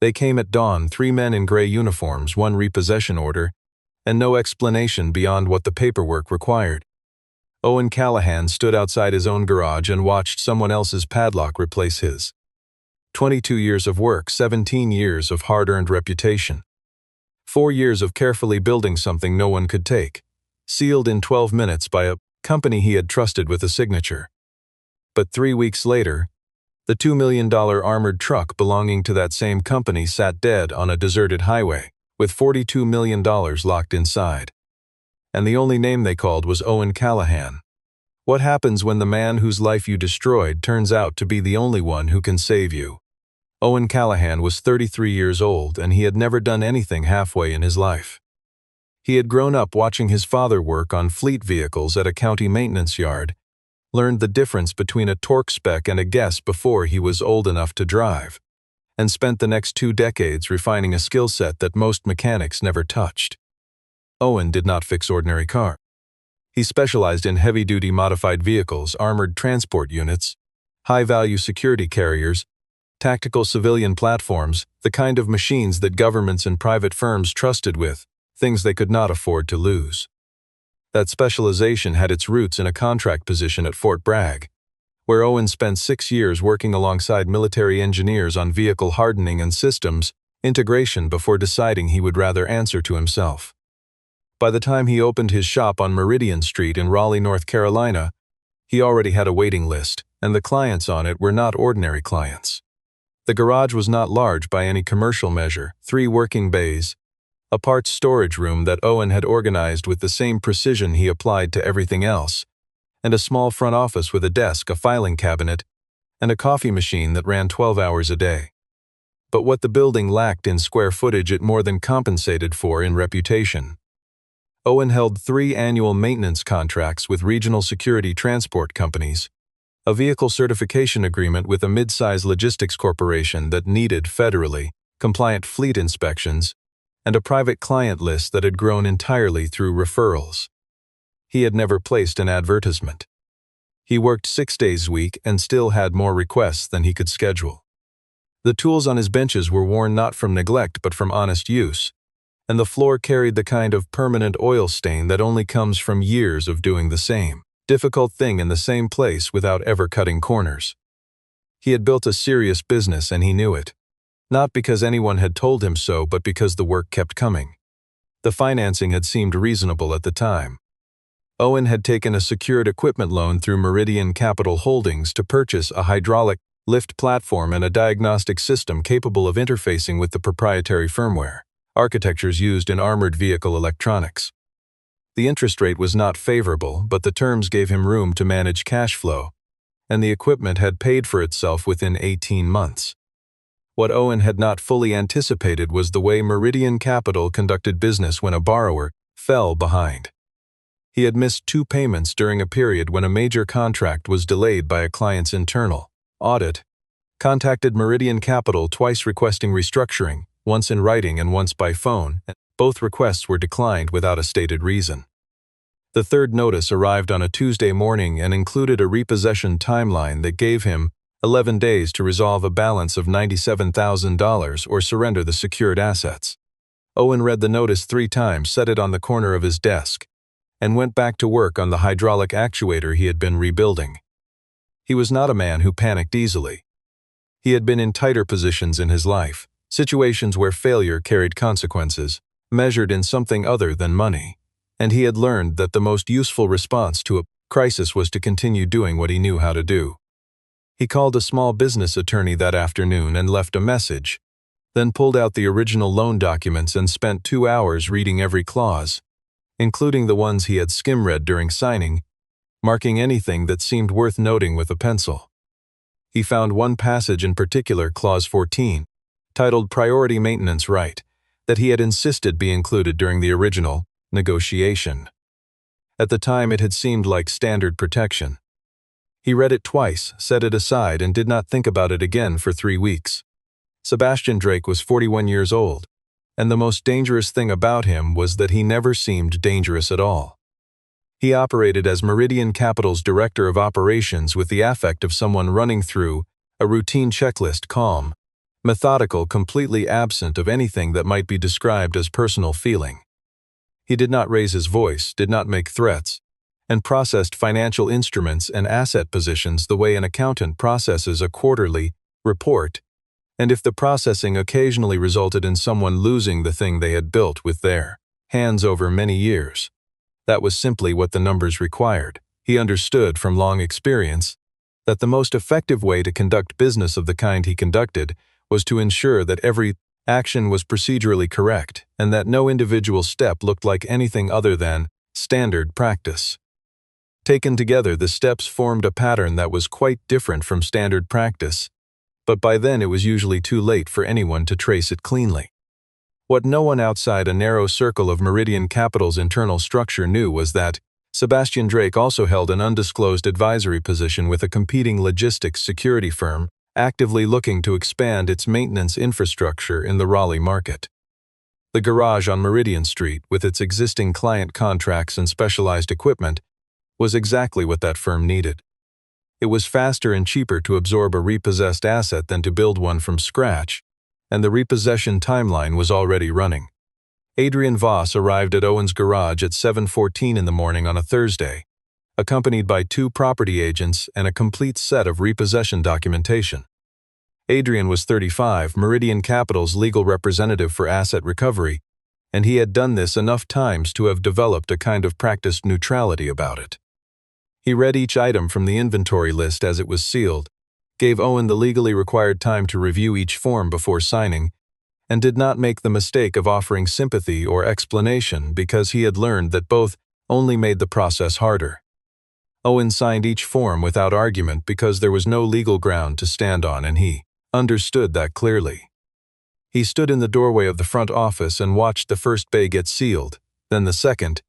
They came at dawn, 3 men in gray uniforms, 1 repossession order, and no explanation beyond what the paperwork required. Owen Callahan stood outside his own garage and watched someone else's padlock replace his. 22 years of work, 17 years of hard-earned reputation. 4 years of carefully building something no one could take, sealed in 12 minutes by a company he had trusted with a signature. But 3 weeks later, the $2 million armored truck belonging to that same company sat dead on a deserted highway, with $42 million locked inside. And the only name they called was Owen Callahan. What happens when the man whose life you destroyed turns out to be the only one who can save you? Owen Callahan was 33 years old, and he had never done anything halfway in his life. He had grown up watching his father work on fleet vehicles at a county maintenance yard, learned the difference between a torque spec and a guess before he was old enough to drive, and spent the next 2 decades refining a skill set that most mechanics never touched. Owen did not fix ordinary cars. He specialized in heavy-duty modified vehicles, armored transport units, high-value security carriers, tactical civilian platforms, the kind of machines that governments and private firms trusted with, things they could not afford to lose. That specialization had its roots in a contract position at Fort Bragg, where Owen spent 6 years working alongside military engineers on vehicle hardening and systems integration before deciding he would rather answer to himself. By the time he opened his shop on Meridian Street in Raleigh, North Carolina, he already had a waiting list, and the clients on it were not ordinary clients. The garage was not large by any commercial measure, 3 working bays, a parts storage room that Owen had organized with the same precision he applied to everything else, and a small front office with a desk, a filing cabinet, and a coffee machine that ran 12 hours a day. But what the building lacked in square footage it more than compensated for in reputation. Owen held 3 annual maintenance contracts with regional security transport companies, a vehicle certification agreement with a mid-size logistics corporation that needed federally compliant fleet inspections, and a private client list that had grown entirely through referrals. He had never placed an advertisement. He worked 6 days a week and still had more requests than he could schedule. The tools on his benches were worn not from neglect but from honest use, and the floor carried the kind of permanent oil stain that only comes from years of doing the same difficult thing in the same place without ever cutting corners. He had built a serious business and he knew it. Not because anyone had told him so, but because the work kept coming. The financing had seemed reasonable at the time. Owen had taken a secured equipment loan through Meridian Capital Holdings to purchase a hydraulic lift platform and a diagnostic system capable of interfacing with the proprietary firmware architectures used in armored vehicle electronics. The interest rate was not favorable, but the terms gave him room to manage cash flow, and the equipment had paid for itself within 18 months. What Owen had not fully anticipated was the way Meridian Capital conducted business when a borrower fell behind. He had missed 2 payments during a period when a major contract was delayed by a client's internal audit, contacted Meridian Capital twice requesting restructuring, once in writing and once by phone, and both requests were declined without a stated reason. The 3rd notice arrived on a Tuesday morning and included a repossession timeline that gave him 11 days to resolve a balance of $97,000 or surrender the secured assets. Owen read the notice 3 times, set it on the corner of his desk, and went back to work on the hydraulic actuator he had been rebuilding. He was not a man who panicked easily. He had been in tighter positions in his life, situations where failure carried consequences, measured in something other than money, and he had learned that the most useful response to a crisis was to continue doing what he knew how to do. He called a small business attorney that afternoon and left a message, then pulled out the original loan documents and spent 2 hours reading every clause, including the ones he had skim-read during signing, marking anything that seemed worth noting with a pencil. He found one passage in particular, Clause 14, titled Priority Maintenance Right, that he had insisted be included during the original negotiation. At the time it had seemed like standard protection. He read it twice, set it aside, and did not think about it again for 3 weeks. Sebastian Drake was 41 years old, and the most dangerous thing about him was that he never seemed dangerous at all. He operated as Meridian Capital's Director of Operations with the affect of someone running through a routine checklist, calm, methodical, completely absent of anything that might be described as personal feeling. He did not raise his voice, did not make threats, and processed financial instruments and asset positions the way an accountant processes a quarterly report, and if the processing occasionally resulted in someone losing the thing they had built with their hands over many years, that was simply what the numbers required. He understood from long experience that the most effective way to conduct business of the kind he conducted was to ensure that every action was procedurally correct and that no individual step looked like anything other than standard practice. Taken together, the steps formed a pattern that was quite different from standard practice, but by then it was usually too late for anyone to trace it cleanly. What no one outside a narrow circle of Meridian Capital's internal structure knew was that Sebastian Drake also held an undisclosed advisory position with a competing logistics security firm, actively looking to expand its maintenance infrastructure in the Raleigh market. The garage on Meridian Street, with its existing client contracts and specialized equipment, was exactly what that firm needed. It was faster and cheaper to absorb a repossessed asset than to build one from scratch, and the repossession timeline was already running. Adrian Voss arrived at Owen's garage at 7:14 in the morning on a Thursday, accompanied by 2 property agents and a complete set of repossession documentation. Adrian was 35, Meridian Capital's legal representative for asset recovery, and he had done this enough times to have developed a kind of practiced neutrality about it. He read each item from the inventory list as it was sealed, gave Owen the legally required time to review each form before signing, and did not make the mistake of offering sympathy or explanation because he had learned that both only made the process harder. Owen signed each form without argument because there was no legal ground to stand on, and he understood that clearly. He stood in the doorway of the front office and watched the first bay get sealed, then the second,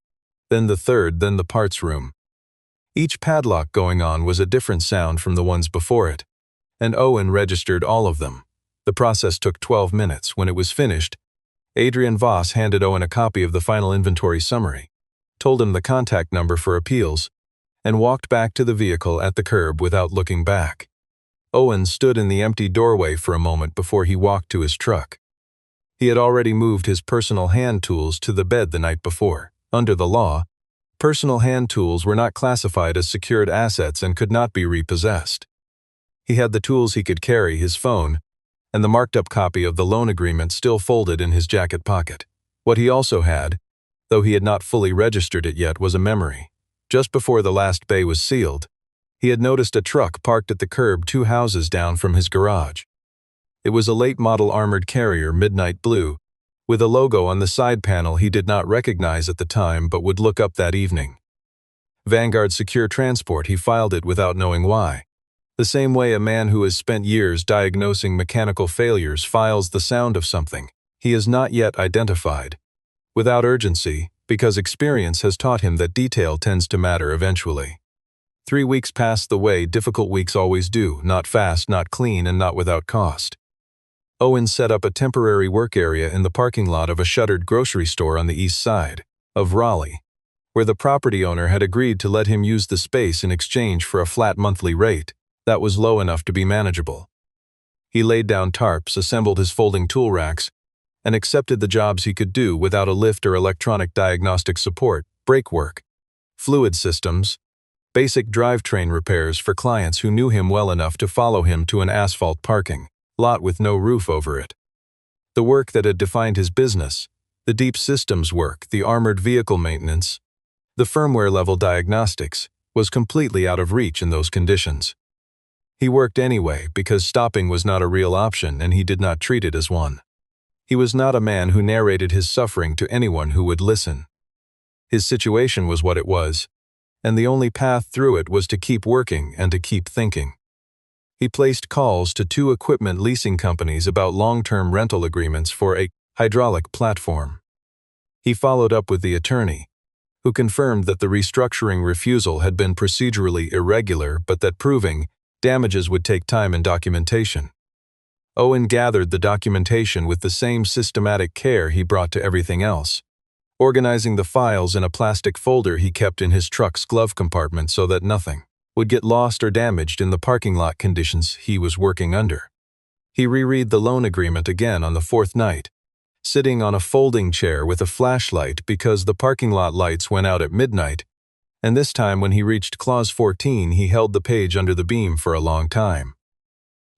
then the third, then the parts room. Each padlock going on was a different sound from the ones before it, and Owen registered all of them. The process took 12 minutes. When it was finished, Adrian Voss handed Owen a copy of the final inventory summary, told him the contact number for appeals, and walked back to the vehicle at the curb without looking back. Owen stood in the empty doorway for a moment before he walked to his truck. He had already moved his personal hand tools to the bed the night before. Under the law, personal hand tools were not classified as secured assets and could not be repossessed. He had the tools he could carry, his phone, and the marked-up copy of the loan agreement still folded in his jacket pocket. What he also had, though he had not fully registered it yet, was a memory. Just before the last bay was sealed, he had noticed a truck parked at the curb 2 houses down from his garage. It was a late-model armored carrier, midnight blue, with a logo on the side panel he did not recognize at the time but would look up that evening. Vanguard Secure Transport. He filed it without knowing why. The same way a man who has spent years diagnosing mechanical failures files the sound of something he has not yet identified, without urgency, because experience has taught him that detail tends to matter eventually. 3 weeks passed the way difficult weeks always do, not fast, not clean, and not without cost. Owen set up a temporary work area in the parking lot of a shuttered grocery store on the east side of Raleigh, where the property owner had agreed to let him use the space in exchange for a flat monthly rate that was low enough to be manageable. He laid down tarps, assembled his folding tool racks, and accepted the jobs he could do without a lift or electronic diagnostic support, brake work, fluid systems, basic drivetrain repairs for clients who knew him well enough to follow him to an asphalt parking lot with no roof over it. The work that had defined his business, the deep systems work, the armored vehicle maintenance, the firmware-level diagnostics, was completely out of reach in those conditions. He worked anyway because stopping was not a real option and he did not treat it as one. He was not a man who narrated his suffering to anyone who would listen. His situation was what it was, and the only path through it was to keep working and to keep thinking. He placed calls to 2 equipment leasing companies about long-term rental agreements for a hydraulic platform. He followed up with the attorney, who confirmed that the restructuring refusal had been procedurally irregular but that proving damages would take time and documentation. Owen gathered the documentation with the same systematic care he brought to everything else, organizing the files in a plastic folder he kept in his truck's glove compartment so that nothing would get lost or damaged in the parking lot conditions he was working under. He reread the loan agreement again on the fourth night, sitting on a folding chair with a flashlight because the parking lot lights went out at midnight, and this time when he reached Clause 14 he held the page under the beam for a long time.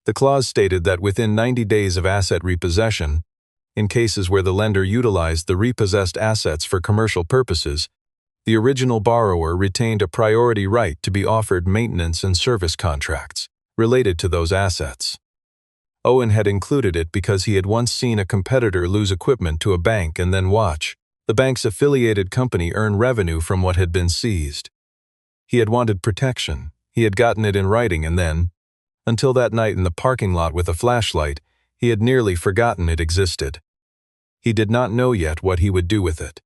The clause stated that within 90 days of asset repossession, in cases where the lender utilized the repossessed assets for commercial purposes, the original borrower retained a priority right to be offered maintenance and service contracts related to those assets. Owen had included it because he had once seen a competitor lose equipment to a bank and then watch the bank's affiliated company earn revenue from what had been seized. He had wanted protection, he had gotten it in writing, and then, until that night in the parking lot with a flashlight, he had nearly forgotten it existed. He did not know yet what he would do with it.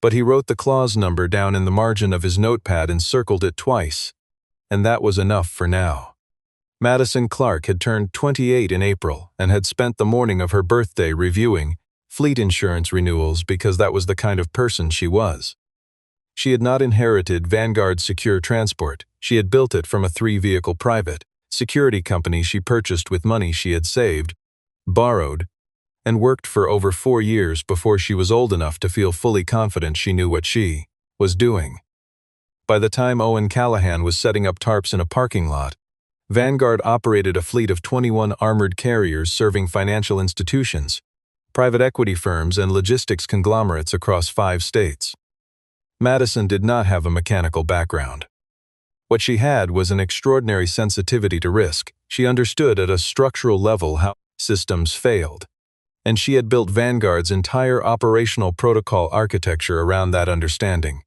But he wrote the clause number down in the margin of his notepad and circled it twice, and that was enough for now. Madison Clark had turned 28 in April and had spent the morning of her birthday reviewing fleet insurance renewals because that was the kind of person she was. She had not inherited Vanguard's secure transport. She had built it from a 3-vehicle private security company she purchased with money she had saved, borrowed, and worked for over 4 years before she was old enough to feel fully confident she knew what she was doing. By the time Owen Callahan was setting up tarps in a parking lot, Vanguard operated a fleet of 21 armored carriers serving financial institutions, private equity firms, and logistics conglomerates across 5 states. Madison did not have a mechanical background. What she had was an extraordinary sensitivity to risk. She understood at a structural level how systems failed, and she had built Vanguard's entire operational protocol architecture around that understanding.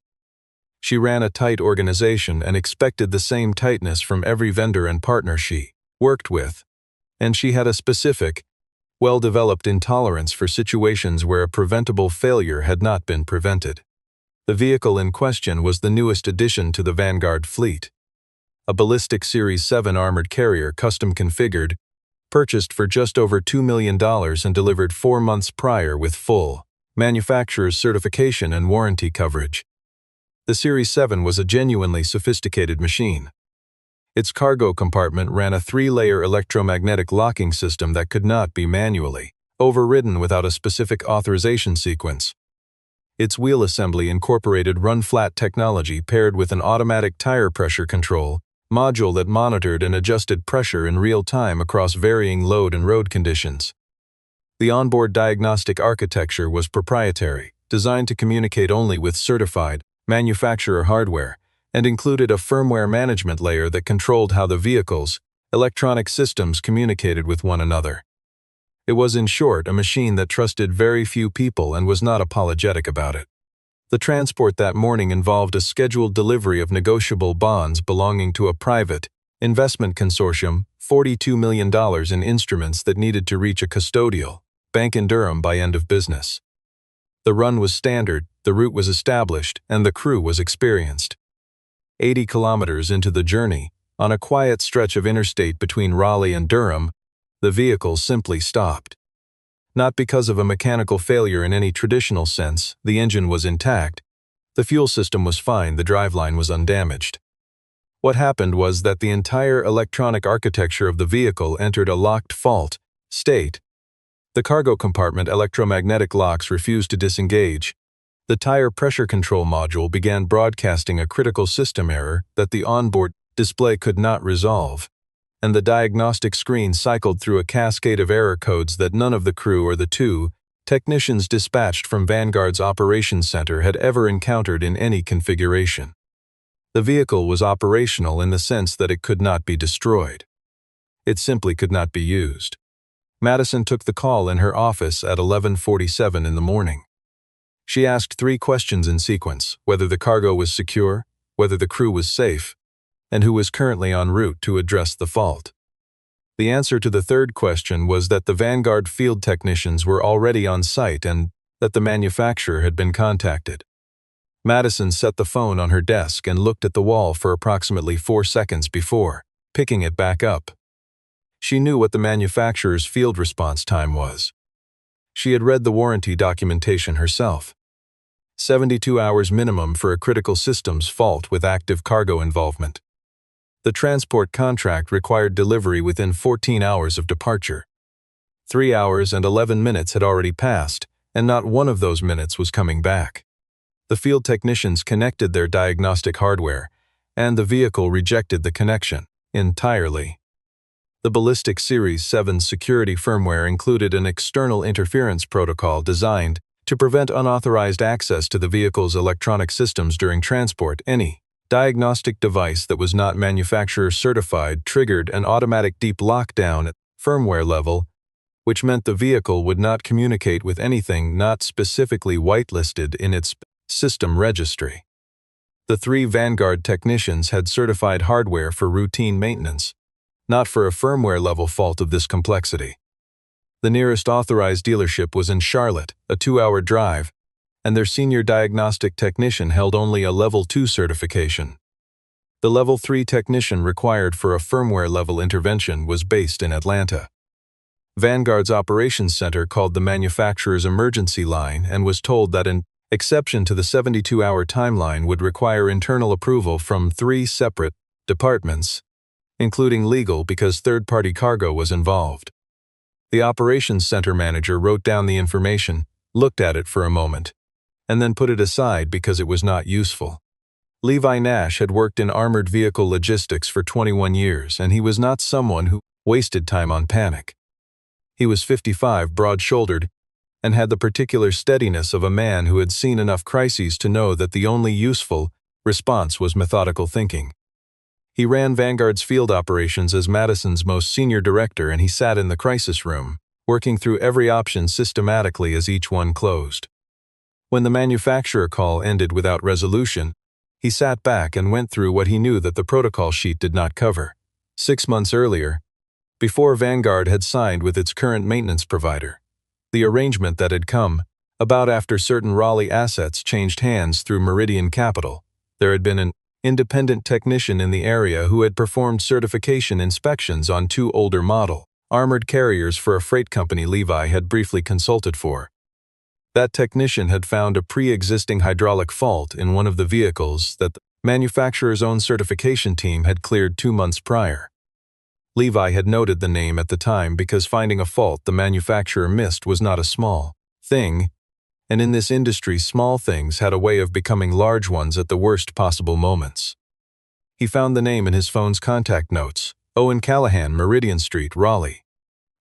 She ran a tight organization and expected the same tightness from every vendor and partner she worked with, and she had a specific, well-developed intolerance for situations where a preventable failure had not been prevented. The vehicle in question was the newest addition to the Vanguard fleet. A ballistic Series 7 armored carrier custom-configured, purchased for just over $2 million and delivered 4 months prior with full manufacturer's certification and warranty coverage. The Series 7 was a genuinely sophisticated machine. Its cargo compartment ran a 3-layer electromagnetic locking system that could not be manually overridden without a specific authorization sequence. Its wheel assembly incorporated run-flat technology paired with an automatic tire pressure control module that monitored and adjusted pressure in real time across varying load and road conditions. The onboard diagnostic architecture was proprietary, designed to communicate only with certified manufacturer hardware, and included a firmware management layer that controlled how the vehicle's electronic systems communicated with one another. It was, in short, a machine that trusted very few people and was not apologetic about it. The transport that morning involved a scheduled delivery of negotiable bonds belonging to a private investment consortium, $42 million in instruments that needed to reach a custodial bank in Durham by end of business. The run was standard, the route was established, and the crew was experienced. 80 kilometers into the journey, on a quiet stretch of interstate between Raleigh and Durham, the vehicle simply stopped. Not because of a mechanical failure in any traditional sense, the engine was intact, the fuel system was fine, the driveline was undamaged. What happened was that the entire electronic architecture of the vehicle entered a locked fault state. The cargo compartment electromagnetic locks refused to disengage. The tire pressure control module began broadcasting a critical system error that the onboard display could not resolve, and the diagnostic screen cycled through a cascade of error codes that none of the crew or the 2 technicians dispatched from Vanguard's operations center had ever encountered in any configuration. The vehicle was operational in the sense that it could not be destroyed. It simply could not be used. Madison took the call in her office at 11:47 in the morning. She asked 3 questions in sequence: whether the cargo was secure, whether the crew was safe, and who was currently en route to address the fault. The answer to the 3rd question was that the Vanguard field technicians were already on site and that the manufacturer had been contacted. Madison set the phone on her desk and looked at the wall for approximately 4 seconds before picking it back up. She knew what the manufacturer's field response time was. She had read the warranty documentation herself. 72 hours minimum for a critical systems fault with active cargo involvement. The transport contract required delivery within 14 hours of departure. 3 hours and 11 minutes had already passed, and not one of those minutes was coming back. The field technicians connected their diagnostic hardware, and the vehicle rejected the connection entirely. The Ballistic Series 7 security firmware included an external interference protocol designed to prevent unauthorized access to the vehicle's electronic systems during transport. Any diagnostic device that was not manufacturer certified triggered an automatic deep lockdown at firmware level, which meant the vehicle would not communicate with anything not specifically whitelisted in its system registry. The 3 Vanguard technicians had certified hardware for routine maintenance, not for a firmware-level fault of this complexity. The nearest authorized dealership was in Charlotte, a 2-hour drive, and their senior diagnostic technician held only a Level 2 certification. The Level 3 technician required for a firmware-level intervention was based in Atlanta. Vanguard's operations center called the manufacturer's emergency line and was told that an exception to the 72-hour timeline would require internal approval from 3 separate departments, including legal because third-party cargo was involved. The operations center manager wrote down the information, looked at it for a moment, and then put it aside because it was not useful. Levi Nash had worked in armored vehicle logistics for 21 years, and he was not someone who wasted time on panic. He was 55, broad-shouldered, and had the particular steadiness of a man who had seen enough crises to know that the only useful response was methodical thinking. He ran Vanguard's field operations as Madison's most senior director, and he sat in the crisis room, working through every option systematically as each one closed. When the manufacturer call ended without resolution, he sat back and went through what he knew that the protocol sheet did not cover. 6 months earlier, before Vanguard had signed with its current maintenance provider, the arrangement that had come about after certain Raleigh assets changed hands through Meridian Capital, there had been an independent technician in the area who had performed certification inspections on 2 older model armored carriers for a freight company Levi had briefly consulted for. That technician had found a pre-existing hydraulic fault in one of the vehicles that the manufacturer's own certification team had cleared 2 months prior. Levi had noted the name at the time because finding a fault the manufacturer missed was not a small thing, and in this industry small things had a way of becoming large ones at the worst possible moments. He found the name in his phone's contact notes, Owen Callahan, Meridian Street, Raleigh.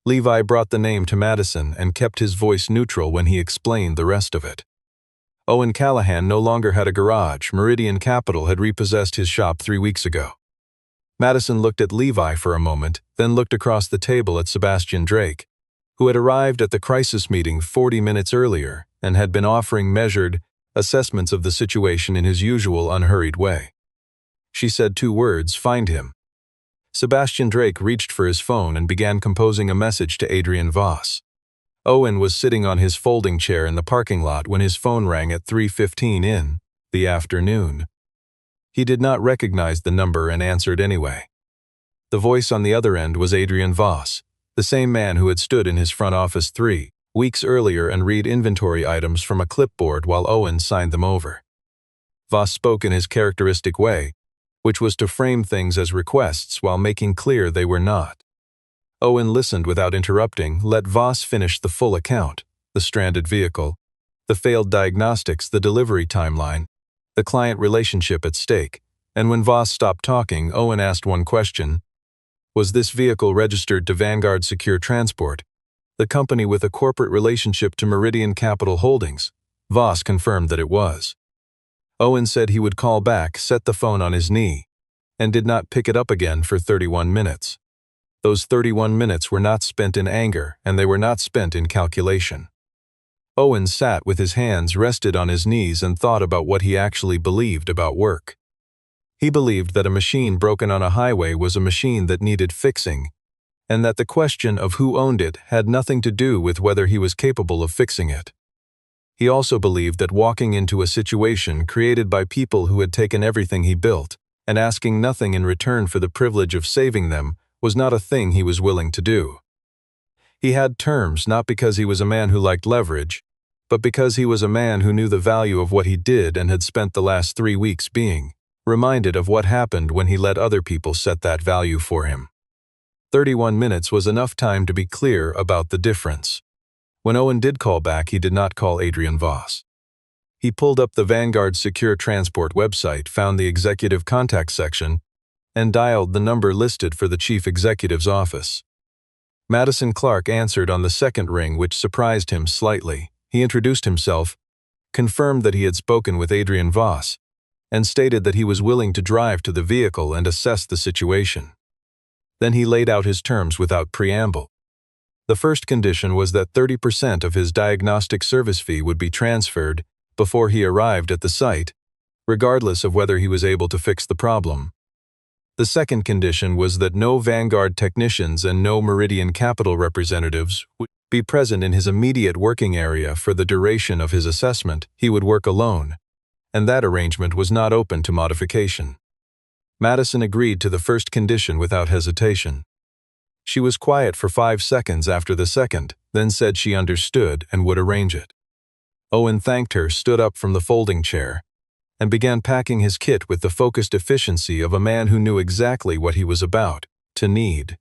Levi brought the name to Madison and kept his voice neutral when he explained the rest of it. Owen Callahan no longer had a garage. Meridian Capital had repossessed his shop 3 weeks ago. Madison looked at Levi for a moment, then looked across the table at Sebastian Drake, who had arrived at the crisis meeting 40 minutes earlier and had been offering measured assessments of the situation in his usual unhurried way. She said 2 words, "Find him." Sebastian Drake reached for his phone and began composing a message to Adrian Voss. Owen was sitting on his folding chair in the parking lot when his phone rang at 3:15 in the afternoon. He did not recognize the number and answered anyway. The voice on the other end was Adrian Voss, the same man who had stood in his front office 3 weeks earlier and read inventory items from a clipboard while Owen signed them over. Voss spoke in his characteristic way, which was to frame things as requests while making clear they were not. Owen listened without interrupting, let Voss finish the full account, the stranded vehicle, the failed diagnostics, the delivery timeline, the client relationship at stake, and when Voss stopped talking, Owen asked one question. Was this vehicle registered to Vanguard Secure Transport, the company with a corporate relationship to Meridian Capital Holdings? Voss confirmed that it was. Owen said he would call back, set the phone on his knee, and did not pick it up again for 31 minutes. Those 31 minutes were not spent in anger, and they were not spent in calculation. Owen sat with his hands rested on his knees and thought about what he actually believed about work. He believed that a machine broken on a highway was a machine that needed fixing, and that the question of who owned it had nothing to do with whether he was capable of fixing it. He also believed that walking into a situation created by people who had taken everything he built and asking nothing in return for the privilege of saving them was not a thing he was willing to do. He had terms not because he was a man who liked leverage, but because he was a man who knew the value of what he did and had spent the last 3 weeks being reminded of what happened when he let other people set that value for him. 31 minutes was enough time to be clear about the difference. When Owen did call back, he did not call Adrian Voss. He pulled up the Vanguard Secure Transport website, found the executive contact section, and dialed the number listed for the chief executive's office. Madison Clark answered on the second ring, which surprised him slightly. He introduced himself, confirmed that he had spoken with Adrian Voss, and stated that he was willing to drive to the vehicle and assess the situation. Then he laid out his terms without preamble. The first condition was that 30% of his diagnostic service fee would be transferred before he arrived at the site, regardless of whether he was able to fix the problem. The second condition was that no Vanguard technicians and no Meridian Capital representatives would be present in his immediate working area for the duration of his assessment. He would work alone, and that arrangement was not open to modification. Madison agreed to the first condition without hesitation. She was quiet for 5 seconds after the second, then said she understood and would arrange it. Owen thanked her, stood up from the folding chair, and began packing his kit with the focused efficiency of a man who knew exactly what he was about to need.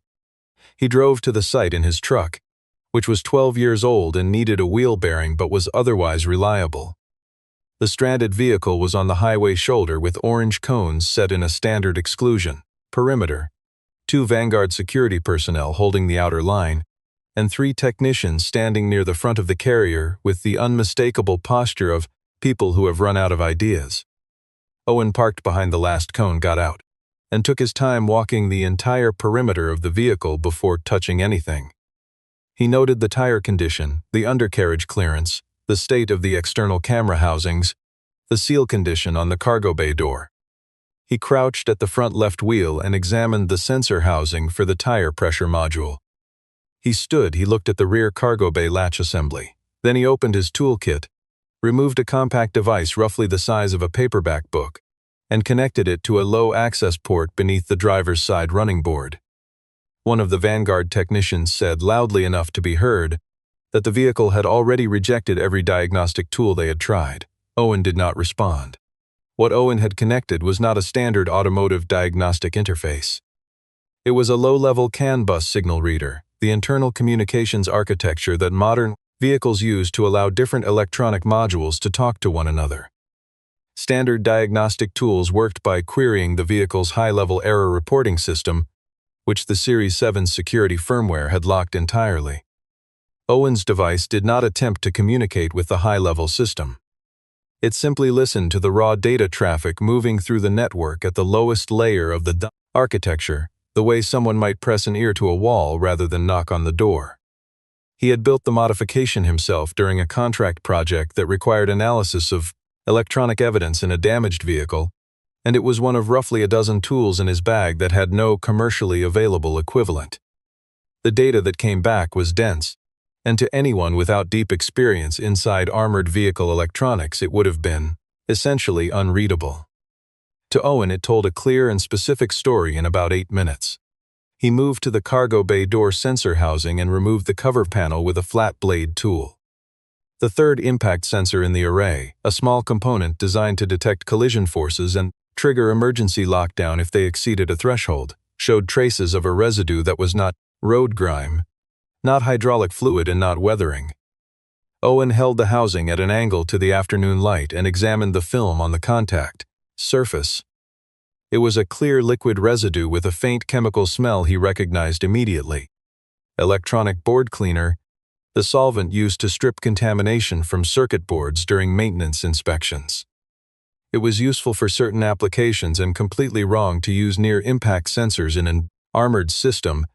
He drove to the site in his truck, which was 12 years old and needed a wheel bearing but was otherwise reliable. The stranded vehicle was on the highway shoulder with orange cones set in a standard exclusion perimeter, 2 Vanguard security personnel holding the outer line, and 3 technicians standing near the front of the carrier with the unmistakable posture of people who have run out of ideas. Owen parked behind the last cone, got out, and took his time walking the entire perimeter of the vehicle before touching anything. He noted the tire condition, the undercarriage clearance, the state of the external camera housings, the seal condition on the cargo bay door. He crouched at the front left wheel and examined the sensor housing for the tire pressure module. He looked at the rear cargo bay latch assembly. Then he opened his toolkit, removed a compact device roughly the size of a paperback book, and connected it to a low access port beneath the driver's side running board. One of the Vanguard technicians said loudly enough to be heard that the vehicle had already rejected every diagnostic tool they had tried. Owen did not respond. What Owen had connected was not a standard automotive diagnostic interface. It was a low-level CAN bus signal reader, the internal communications architecture that modern vehicles use to allow different electronic modules to talk to one another. Standard diagnostic tools worked by querying the vehicle's high-level error reporting system, which the Series 7's security firmware had locked entirely. Owen's device did not attempt to communicate with the high-level system. It simply listened to the raw data traffic moving through the network at the lowest layer of the architecture, the way someone might press an ear to a wall rather than knock on the door. He had built the modification himself during a contract project that required analysis of electronic evidence in a damaged vehicle, and it was one of roughly a dozen tools in his bag that had no commercially available equivalent. The data that came back was dense, and to anyone without deep experience inside armored vehicle electronics it would have been, essentially, unreadable. To Owen it told a clear and specific story in about 8 minutes. He moved to the cargo bay door sensor housing and removed the cover panel with a flat blade tool. The third impact sensor in the array, a small component designed to detect collision forces and trigger emergency lockdown if they exceeded a threshold, showed traces of a residue that was not road grime, not hydraulic fluid, and not weathering. Owen held the housing at an angle to the afternoon light and examined the film on the contact surface. It was a clear liquid residue with a faint chemical smell he recognized immediately. Electronic board cleaner, the solvent used to strip contamination from circuit boards during maintenance inspections. It was useful for certain applications and completely wrong to use near-impact sensors in an armored system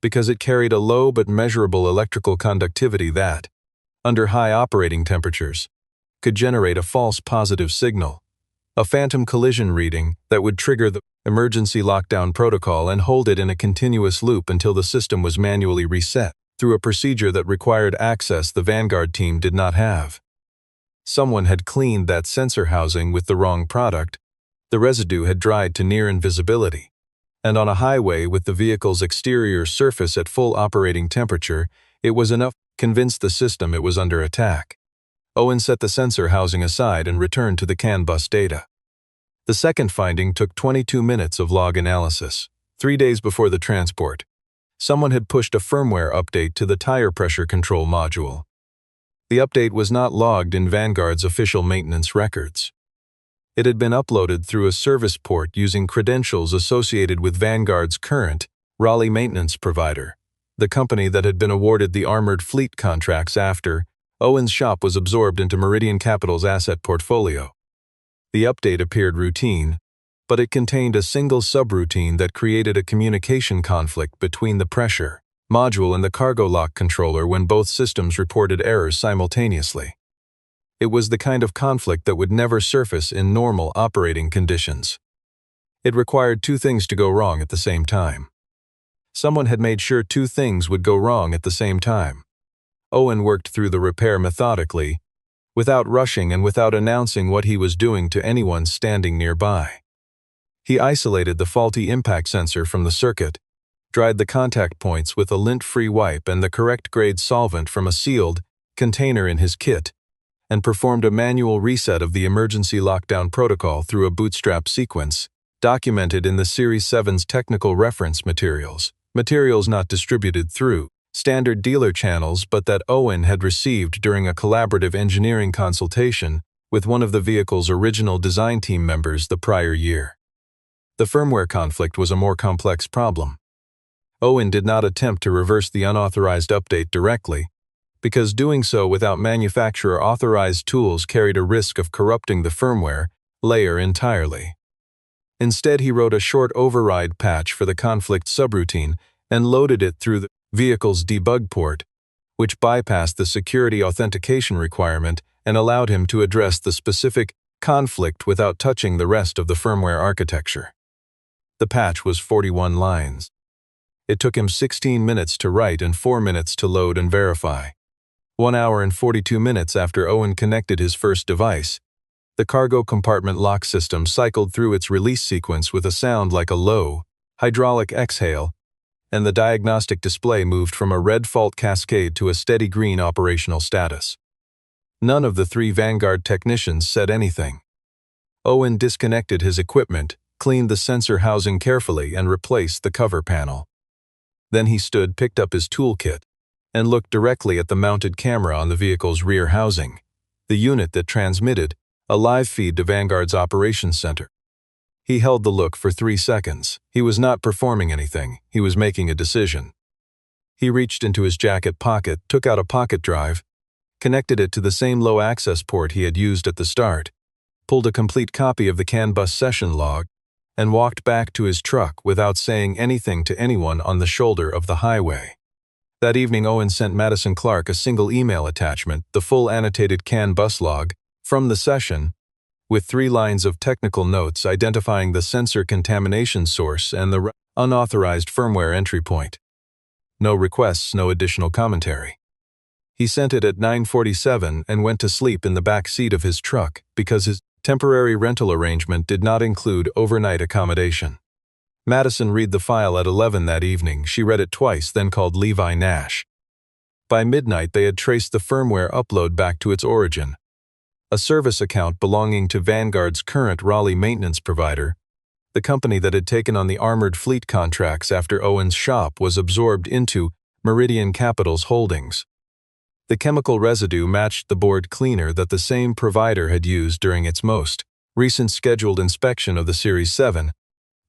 because it carried a low but measurable electrical conductivity that, under high operating temperatures, could generate a false positive signal, a phantom collision reading that would trigger the emergency lockdown protocol and hold it in a continuous loop until the system was manually reset through a procedure that required access the Vanguard team did not have. Someone had cleaned that sensor housing with the wrong product, the residue had dried to near invisibility, and on a highway with the vehicle's exterior surface at full operating temperature, it was enough to convince the system it was under attack. Owen set the sensor housing aside and returned to the CAN bus data. The second finding took 22 minutes of log analysis. 3 days before the transport, Someone had pushed a firmware update to the tire pressure control module. The update was not logged in Vanguard's official maintenance records. It had been uploaded through a service port using credentials associated with Vanguard's current Raleigh maintenance provider, the company that had been awarded the armored fleet contracts after Owen's shop was absorbed into Meridian Capital's asset portfolio. The update appeared routine, but it contained a single subroutine that created a communication conflict between the pressure module and the cargo lock controller when both systems reported errors simultaneously. It was the kind of conflict that would never surface in normal operating conditions. It required two things to go wrong at the same time. Someone had made sure two things would go wrong at the same time. Owen worked through the repair methodically, without rushing and without announcing what he was doing to anyone standing nearby. He isolated the faulty impact sensor from the circuit, dried the contact points with a lint-free wipe and the correct grade solvent from a sealed container in his kit, and performed a manual reset of the emergency lockdown protocol through a bootstrap sequence, documented in the Series 7's technical reference materials not distributed through standard dealer channels but that Owen had received during a collaborative engineering consultation with one of the vehicle's original design team members the prior year. The firmware conflict was a more complex problem. Owen did not attempt to reverse the unauthorized update directly, because doing so without manufacturer-authorized tools carried a risk of corrupting the firmware layer entirely. Instead, he wrote a short override patch for the conflict subroutine and loaded it through the vehicle's debug port, which bypassed the security authentication requirement and allowed him to address the specific conflict without touching the rest of the firmware architecture. The patch was 41 lines. It took him 16 minutes to write and 4 minutes to load and verify. 1 hour and 42 minutes after Owen connected his first device, the cargo compartment lock system cycled through its release sequence with a sound like a low, hydraulic exhale, and the diagnostic display moved from a red fault cascade to a steady green operational status. None of the 3 Vanguard technicians said anything. Owen disconnected his equipment, cleaned the sensor housing carefully, and replaced the cover panel. Then he picked up his toolkit, and looked directly at the mounted camera on the vehicle's rear housing, the unit that transmitted a live feed to Vanguard's operations center. He held the look for 3 seconds. He was not performing anything, he was making a decision. He reached into his jacket pocket, took out a pocket drive, connected it to the same low access port he had used at the start, pulled a complete copy of the CAN bus session log, and walked back to his truck without saying anything to anyone on the shoulder of the highway. That evening, Owen sent Madison Clark a single email attachment, the full annotated CAN bus log, from the session, with 3 lines of technical notes identifying the sensor contamination source and the unauthorized firmware entry point. No requests, no additional commentary. He sent it at 9:47 and went to sleep in the back seat of his truck because his temporary rental arrangement did not include overnight accommodation. Madison read the file at 11 that evening. She read it twice, then called Levi Nash. By midnight, they had traced the firmware upload back to its origin, a service account belonging to Vanguard's current Raleigh maintenance provider, the company that had taken on the armored fleet contracts after Owen's shop was absorbed into Meridian Capital's holdings. The chemical residue matched the board cleaner that the same provider had used during its most recent scheduled inspection of the Series 7,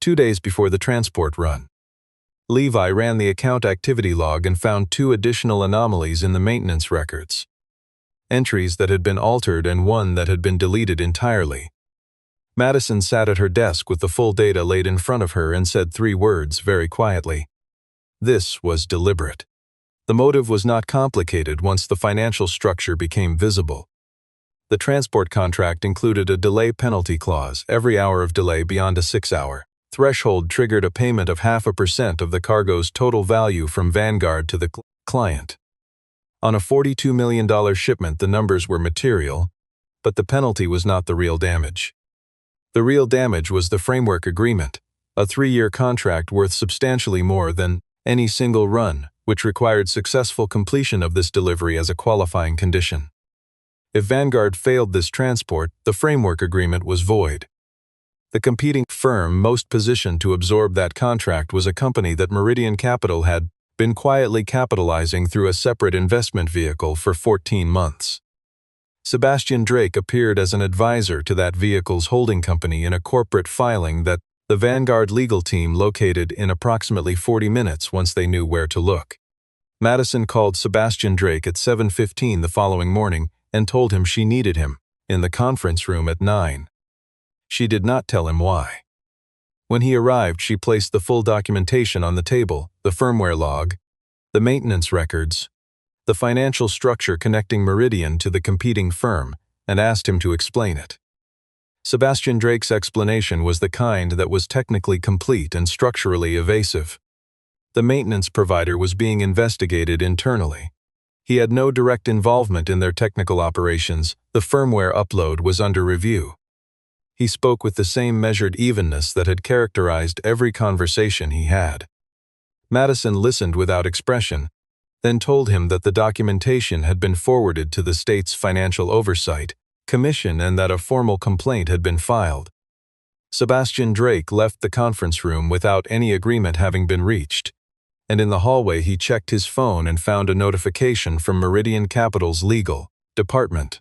2 days before the transport run. Levi ran the account activity log and found 2 additional anomalies in the maintenance records. Entries that had been altered and one that had been deleted entirely. Madison sat at her desk with the full data laid in front of her and said 3 words very quietly. This was deliberate. The motive was not complicated once the financial structure became visible. The transport contract included a delay penalty clause. Every hour of delay beyond a 6-hour threshold triggered a payment of 0.5% of the cargo's total value from Vanguard to the client. On a $42 million shipment, the numbers were material, but the penalty was not the real damage. The real damage was the framework agreement, a 3-year contract worth substantially more than any single run, which required successful completion of this delivery as a qualifying condition. If Vanguard failed this transport, the framework agreement was void. The competing firm most positioned to absorb that contract was a company that Meridian Capital had been quietly capitalizing through a separate investment vehicle for 14 months. Sebastian Drake appeared as an advisor to that vehicle's holding company in a corporate filing that the Vanguard legal team located in approximately 40 minutes once they knew where to look. Madison called Sebastian Drake at 7:15 the following morning and told him she needed him in the conference room at 9. She did not tell him why. When he arrived, she placed the full documentation on the table, the firmware log, the maintenance records, the financial structure connecting Meridian to the competing firm, and asked him to explain it. Sebastian Drake's explanation was the kind that was technically complete and structurally evasive. The maintenance provider was being investigated internally. He had no direct involvement in their technical operations. The firmware upload was under review. He spoke with the same measured evenness that had characterized every conversation he had. Madison listened without expression, then told him that the documentation had been forwarded to the state's Financial Oversight Commission and that a formal complaint had been filed. Sebastian Drake left the conference room without any agreement having been reached, and in the hallway he checked his phone and found a notification from Meridian Capital's legal department.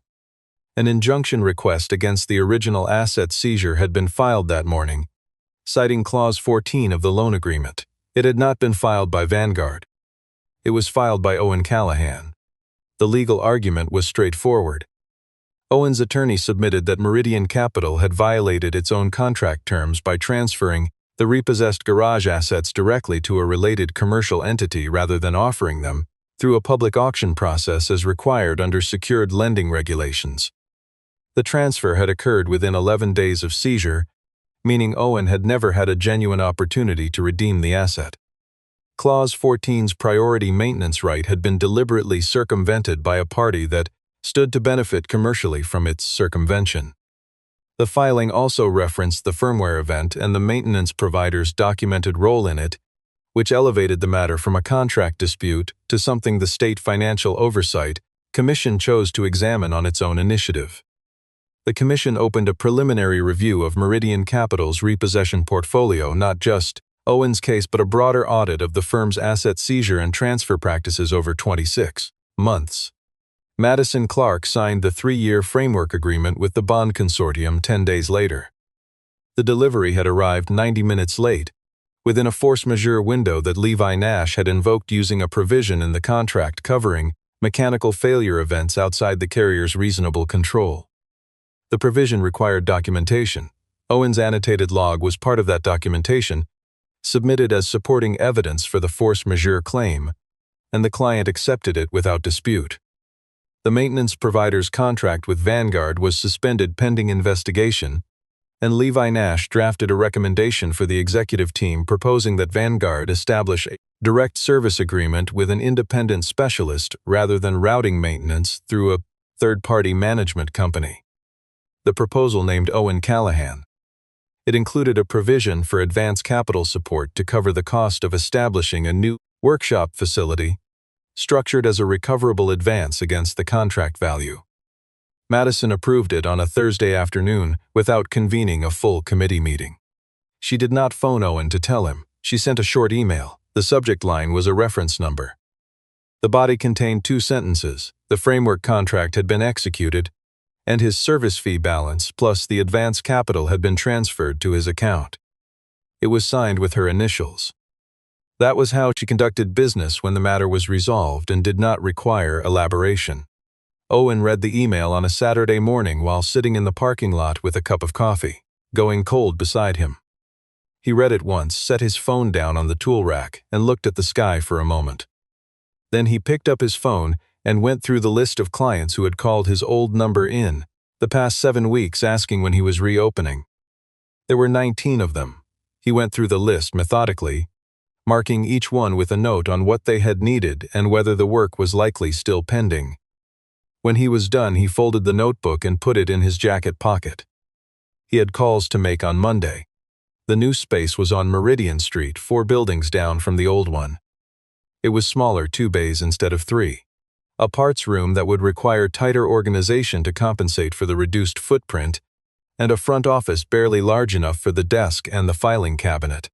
An injunction request against the original asset seizure had been filed that morning, citing Clause 14 of the loan agreement. It had not been filed by Vanguard. It was filed by Owen Callahan. The legal argument was straightforward. Owen's attorney submitted that Meridian Capital had violated its own contract terms by transferring the repossessed garage assets directly to a related commercial entity rather than offering them through a public auction process as required under secured lending regulations. The transfer had occurred within 11 days of seizure, meaning Owen had never had a genuine opportunity to redeem the asset. Clause 14's priority maintenance right had been deliberately circumvented by a party that stood to benefit commercially from its circumvention. The filing also referenced the firmware event and the maintenance provider's documented role in it, which elevated the matter from a contract dispute to something the State Financial Oversight Commission chose to examine on its own initiative. The Commission opened a preliminary review of Meridian Capital's repossession portfolio, not just Owen's case but a broader audit of the firm's asset seizure and transfer practices over 26 months. Madison Clark signed the 3-year framework agreement with the bond consortium 10 days later. The delivery had arrived 90 minutes late, within a force majeure window that Levi Nash had invoked using a provision in the contract covering mechanical failure events outside the carrier's reasonable control. The provision required documentation. Owen's annotated log was part of that documentation, submitted as supporting evidence for the force majeure claim, and the client accepted it without dispute. The maintenance provider's contract with Vanguard was suspended pending investigation, and Levi Nash drafted a recommendation for the executive team proposing that Vanguard establish a direct service agreement with an independent specialist rather than routing maintenance through a third-party management company. The proposal named Owen Callahan. It included a provision for advance capital support to cover the cost of establishing a new workshop facility, structured as a recoverable advance against the contract value. Madison approved it on a Thursday afternoon without convening a full committee meeting. She did not phone Owen to tell him. She sent a short email. The subject line was a reference number. The body contained 2 sentences. The framework contract had been executed, and his service fee balance plus the advance capital had been transferred to his account. It was signed with her initials. That was how she conducted business when the matter was resolved and did not require elaboration. Owen read the email on a Saturday morning while sitting in the parking lot with a cup of coffee, going cold beside him. He read it once, set his phone down on the tool rack, and looked at the sky for a moment. Then he picked up his phone and went through the list of clients who had called his old number in the past 7 weeks asking when he was reopening. There were 19 of them. He went through the list methodically, marking each one with a note on what they had needed and whether the work was likely still pending. When he was done, he folded the notebook and put it in his jacket pocket. He had calls to make on Monday. The new space was on Meridian Street, 4 buildings down from the old one. It was smaller, 2 bays instead of 3. A parts room that would require tighter organization to compensate for the reduced footprint, and a front office barely large enough for the desk and the filing cabinet.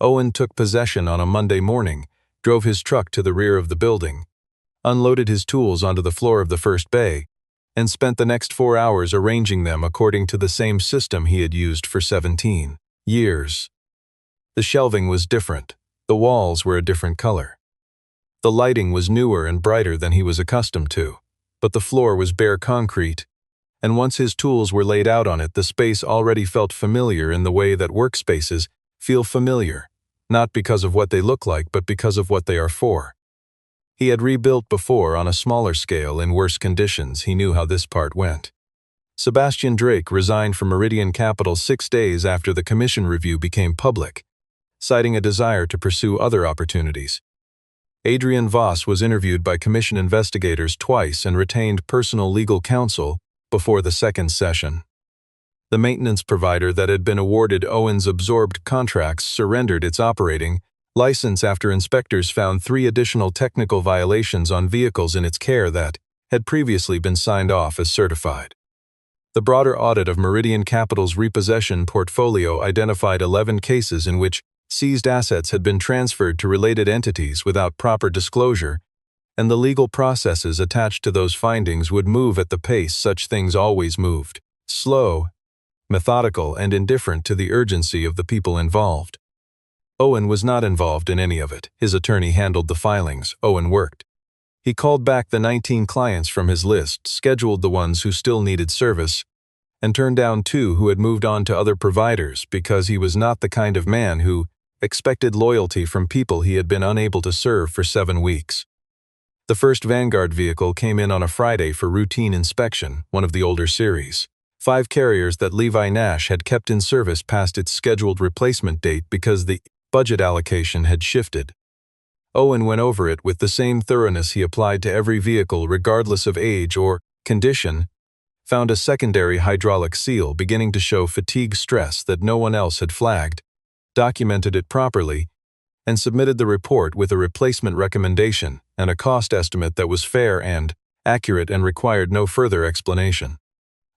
Owen took possession on a Monday morning, drove his truck to the rear of the building, unloaded his tools onto the floor of the first bay, and spent the next 4 hours arranging them according to the same system he had used for 17 years. The shelving was different. The walls were a different color. The lighting was newer and brighter than he was accustomed to, but the floor was bare concrete, and once his tools were laid out on it, the space already felt familiar in the way that workspaces feel familiar, not because of what they look like, but because of what they are for. He had rebuilt before on a smaller scale in worse conditions. He knew how this part went. Sebastian Drake resigned from Meridian Capital 6 days after the commission review became public, citing a desire to pursue other opportunities. Adrian Voss was interviewed by commission investigators twice and retained personal legal counsel before the second session. The maintenance provider that had been awarded Owen's absorbed contracts surrendered its operating license after inspectors found 3 additional technical violations on vehicles in its care that had previously been signed off as certified. The broader audit of Meridian Capital's repossession portfolio identified 11 cases in which seized assets had been transferred to related entities without proper disclosure, and the legal processes attached to those findings would move at the pace such things always moved: slow, methodical, and indifferent to the urgency of the people involved. Owen was not involved in any of it. His attorney handled the filings. Owen worked. He called back the 19 clients from his list, scheduled the ones who still needed service, and turned down 2 who had moved on to other providers because he was not the kind of man who expected loyalty from people he had been unable to serve for 7 weeks. The first Vanguard vehicle came in on a Friday for routine inspection, one of the older series. 5 carriers that Levi Nash had kept in service past its scheduled replacement date because the budget allocation had shifted. Owen went over it with the same thoroughness he applied to every vehicle regardless of age or condition, found a secondary hydraulic seal beginning to show fatigue stress that no one else had flagged, documented it properly, and submitted the report with a replacement recommendation and a cost estimate that was fair and accurate and required no further explanation.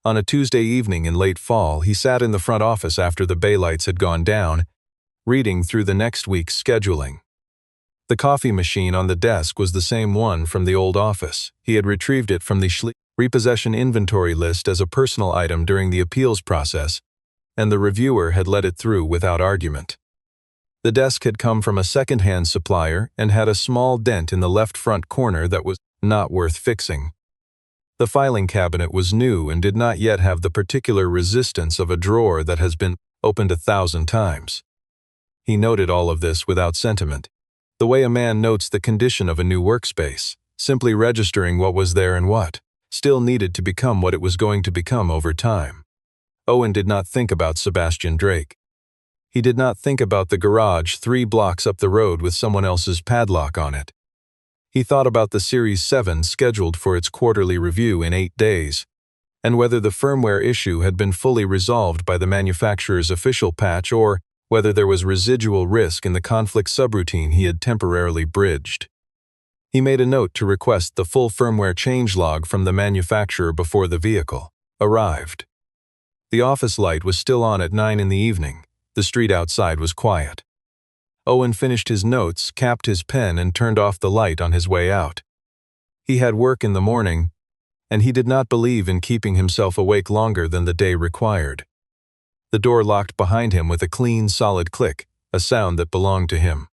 On a Tuesday evening in late fall, he sat in the front office after the bay lights had gone down, reading through the next week's scheduling. The coffee machine on the desk was the same one from the old office. He had retrieved it from the repossession inventory list as a personal item during the appeals process, and the reviewer had let it through without argument. The desk had come from a second-hand supplier and had a small dent in the left front corner that was not worth fixing. The filing cabinet was new and did not yet have the particular resistance of a drawer that has been opened 1,000 times. He noted all of this without sentiment, the way a man notes the condition of a new workspace, simply registering what was there and what still needed to become what it was going to become over time. Owen did not think about Sebastian Drake. He did not think about the garage 3 blocks up the road with someone else's padlock on it. He thought about the Series 7 scheduled for its quarterly review in 8 days, and whether the firmware issue had been fully resolved by the manufacturer's official patch or whether there was residual risk in the conflict subroutine he had temporarily bridged. He made a note to request the full firmware changelog from the manufacturer before the vehicle arrived. The office light was still on at 9 in the evening. The street outside was quiet. Owen finished his notes, capped his pen, and turned off the light on his way out. He had work in the morning, and he did not believe in keeping himself awake longer than the day required. The door locked behind him with a clean, solid click, a sound that belonged to him.